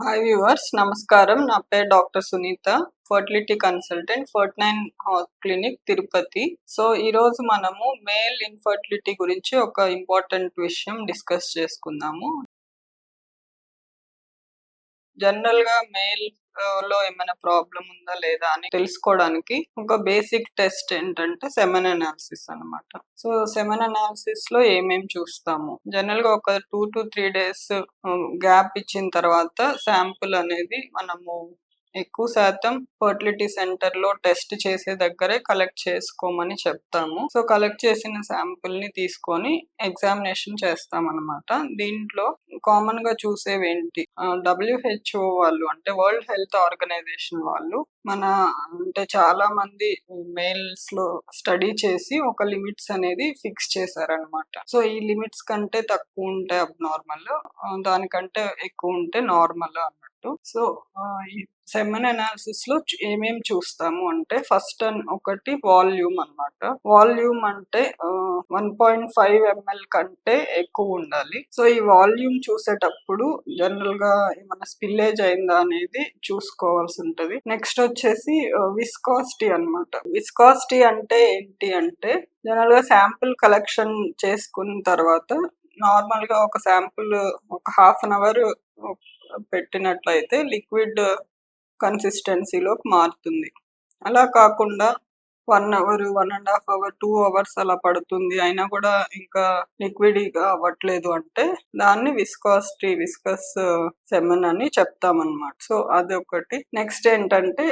Hi viewers, నమస్కారం. నా పేరు doctor Sunitha, fertility consultant, 49 clinic, Tirupati. So ఈరోజు మనము మేల్ ఇన్ఫర్టిలిటీ గురించి ఒక ఇంపార్టెంట్ విషయం డిస్కస్ చేసుకుందాము. జనరల్‌గా మేల్ లో ఏమైనా ప్రాబ్లమ్ ఉందా లేదా అని తెలుసుకోవడానికి ఒక బేసిక్ టెస్ట్ ఏంటంటే సెమెన్ అనాలిసిస్ అన్నమాట. సో సెమెన్ అనాలిసిస్‌లో ఏమేం చూస్తాము? జనరల్‌గా ఒక 2-3 డేస్ గ్యాప్ ఇచ్చిన తర్వాత శాంపుల్ అనేది మనము ఎక్కువ శాతం ఫర్టిలిటీ సెంటర్‌లో టెస్ట్ చేసే దగ్గరే కలెక్ట్ చేసుకోమని చెప్తాము. సో కలెక్ట్ చేసిన శాంపుల్‌ని తీసుకొని ఎగ్జామినేషన్ చేస్తామన్నమాట. దీంట్లో కామన్‌గా చూసేవేంటి, WHO వాళ్ళు, అంటే వరల్డ్ హెల్త్ ఆర్గనైజేషన్ వాళ్ళు మన అంటే చాలా మంది మేల్స్‌లో స్టడీ చేసి ఒక లిమిట్స్ అనేది ఫిక్స్ చేశారన్నమాట. సో ఈ లిమిట్స్ కంటే తక్కువ ఉంటే అబ్‌నార్మల్, దానికంటే ఎక్కువ ఉంటే నార్మల్ అన్నట్టు. సో ఈ సెమెన్ అనాలిసిస్ లో ఏమేం చూస్తాము అంటే ఫస్ట్ ఒకటి వాల్యూమ్ అన్నమాట. వాల్యూమ్ అంటే 1.5 ml కంటే ఎక్కువ ఉండాలి. సో ఈ వాల్యూమ్ చూసేటప్పుడు జనరల్ గా ఏమైనా స్పిల్లేజ్ అయిందా అనేది చూసుకోవాల్సి ఉంటది. నెక్స్ట్ వచ్చేసి విస్కాసిటీ అన్నమాట. విస్కాసిటీ అంటే ఏంటి అంటే జనరల్ గా శాంపుల్ కలెక్షన్ చేసుకున్న తర్వాత నార్మల్ గా ఒక శాంపుల్ ఒక హాఫ్ అన్ అవర్ పెట్టినట్లయితే లిక్విడ్ కన్సిస్టెన్సీలోకి మారుతుంది. అలా కాకుండా 1 అవర్, 1.5 అవర్, 2 అవర్స్ అలా పడుతుంది, అయినా కూడా ఇంకా లిక్విడ్‌గా అవ్వట్లేదు అంటే దాన్ని విస్కస్ సెమెన్ అని చెప్తామన్నమాట. సో అదొకటి. నెక్స్ట్ ఏంటంటే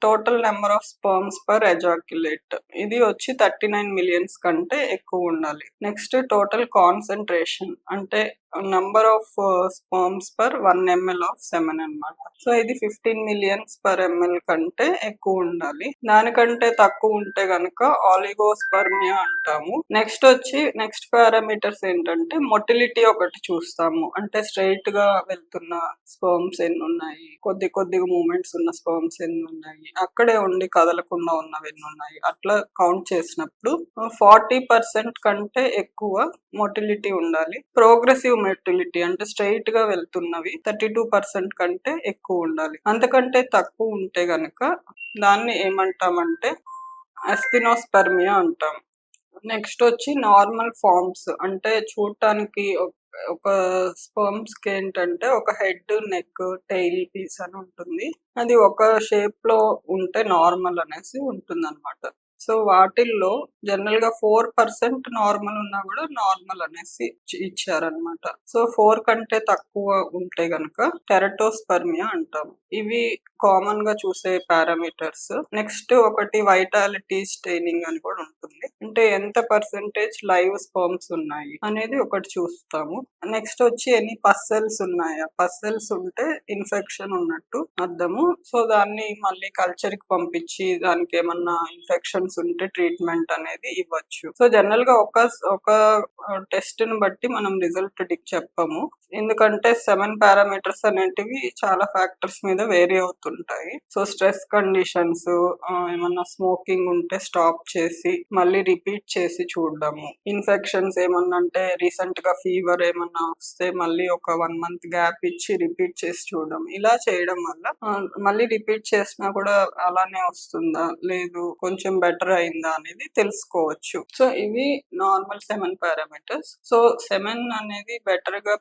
total number of sperms per ejaculate, ఇది వచ్చి 39 మిలియన్స్ కంటే ఎక్కువ ఉండాలి. నెక్స్ట్ టోటల్ కాన్సంట్రేషన్ అంటే number of sperms per 1 ml of semen అన్నమాట. సో ఇది 15 మిలియన్స్ పర్ ml కంటే ఎక్కువ ఉండాలి. దానికంటే తక్కువ ఉంటే గనక ఆలిగోస్పర్మియా అంటాము. నెక్స్ట్ పారామీటర్స్ ఏంటంటే మొటిలిటీ ఒకటి చూస్తాము. అంటే స్ట్రైట్ గా వెళ్తున్న స్పర్మ్స్ ఎన్ని ఉన్నాయి, కొద్దిగా మూమెంట్స్ ఉన్న స్పర్మ్స్ ఎన్ని ఉన్నాయి, అక్కడే ఉండి కదలకుండా ఉన్నవి ఎన్ని ఉన్నాయి, అట్లా కౌంట్ చేసినప్పుడు 40% కంటే ఎక్కువ మొటిలిటీ ఉండాలి. ప్రోగ్రెసివ్ మొటిలిటీ అంటే స్ట్రైట్ గా వెళ్తున్నవి 32% కంటే ఎక్కువ ఉండాలి. అంతకంటే తక్కువ ఉంటే గనక దాన్ని ఏమంటామంటే అస్థినోస్పర్మియా అంటాం. నెక్స్ట్ వచ్చి నార్మల్ ఫార్మ్స్ అంటే చూడటానికి ఒక స్పర్మ్స్ కి ఏంటంటే ఒక హెడ్, నెక్, టెయిల్ పీస్ అని ఉంటుంది. అది ఒక షేప్ లో ఉంటే నార్మల్ అనేసి ఉంటుంది అనమాట. సో వాటిల్లో జనరల్ గా 4% నార్మల్ ఉన్నా కూడా నార్మల్ అనేసి ఇచ్చారనమాట. సో 4 కంటే తక్కువ ఉంటే గనక టెరటోస్పర్మియా అంటాం. ఇవి కామన్ గా చూసే పారామీటర్స్. నెక్స్ట్ ఒకటి వైటాలిటీ స్టెయినింగ్ అని కూడా ఉంటుంది. అంటే ఎంత పర్సెంటేజ్ లైవ్ స్పర్మ్స్ ఉన్నాయి అనేది ఒకటి చూస్తాము. నెక్స్ట్ వచ్చి ఎన్ని పస్సెల్స్ ఉన్నాయా, పస్సెల్స్ ఉంటే ఇన్ఫెక్షన్ ఉన్నట్టు అర్థము. సో దాన్ని మళ్ళీ కల్చర్ కి పంపించి దానికి ఏమన్నా ఇన్ఫెక్షన్స్ ఉంటే ట్రీట్మెంట్ అనేది ఇవ్వచ్చు. సో జనరల్ గా ఒక టెస్ట్ ని బట్టి మనం రిజల్ట్ చెప్పము. ఎందుకంటే 7 పారామీటర్స్ అనేటివి చాలా ఫ్యాక్టర్స్ మీద వేరీ అవుతుంటాయి. సో స్ట్రెస్ కండిషన్స్, ఏమన్నా స్మోకింగ్ ఉంటే స్టాప్ చేసి మళ్ళీ రిపీట్ చేసి చూడడము, ఇన్ఫెక్షన్స్ ఏమన్నా అంటే రీసెంట్ గా ఫీవర్ ఏమన్నా వస్తే మళ్ళీ ఒక 1 మంత్ గ్యాప్ ఇచ్చి రిపీట్ చేసి చూడడం, ఇలా చేయడం వల్ల మళ్ళీ రిపీట్ చేసినా కూడా అలానే వస్తుందా లేదు కొంచెం బెటర్ అయిందా అనేది తెలుసుకోవచ్చు. సో ఇవి normal semen parameters. So semen అనేది బెటర్ గా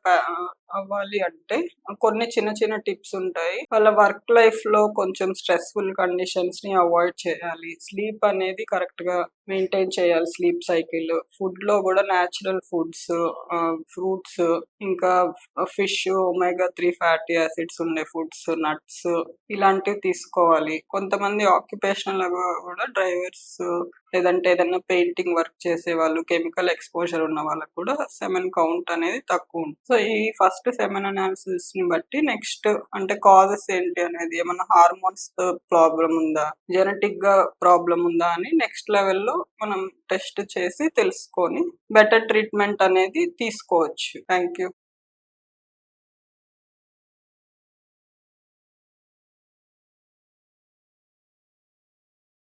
అవ్వాలి అంటే కొన్ని చిన్న టిప్స్ ఉంటాయి. వాళ్ళ వర్క్ లైఫ్ లో కొంచెం స్ట్రెస్ఫుల్ కండిషన్స్ ని అవాయిడ్ చేయాలి. స్లీప్ అనేది కరెక్ట్ గా మెయింటైన్ చేయాలి. స్లీప్ సైకిల్, ఫుడ్ లో కూడా న్యాచురల్ ఫుడ్స్, ఫ్రూట్స్, ఇంకా ఫిష్, ఒమేగా 3 ఫ్యాటీ యాసిడ్స్ ఉండే ఫుడ్స్, నట్స్, ఇలాంటివి తీసుకోవాలి. కొంతమంది ఆక్యుపేషనల్ కూడా డ్రైవర్స్ లేదంటే ఏదైనా పెయింటింగ్ వర్క్ చేసే వాళ్ళు, కెమికల్ ఎక్స్పోజర్ ఉన్న వాళ్ళకి కూడా సెమెన్ కౌంట్ అనేది తక్కువ ఉంటుంది. సో ఈ ఫస్ట్ సెమెన్ అనాలిసిస్ ని బట్టి నెక్స్ట్ అంటే కాజెస్ ఏంటి అనేది, ఏమన్నా హార్మోన్స్ ప్రాబ్లం ఉందా, జెనెటిక్ గా ప్రాబ్లం ఉందా అని నెక్స్ట్ లెవెల్లో మనం టెస్ట్ చేసి తెలుసుకొని బెటర్ ట్రీట్మెంట్ అనేది తీసుకోవచ్చు. Thank you.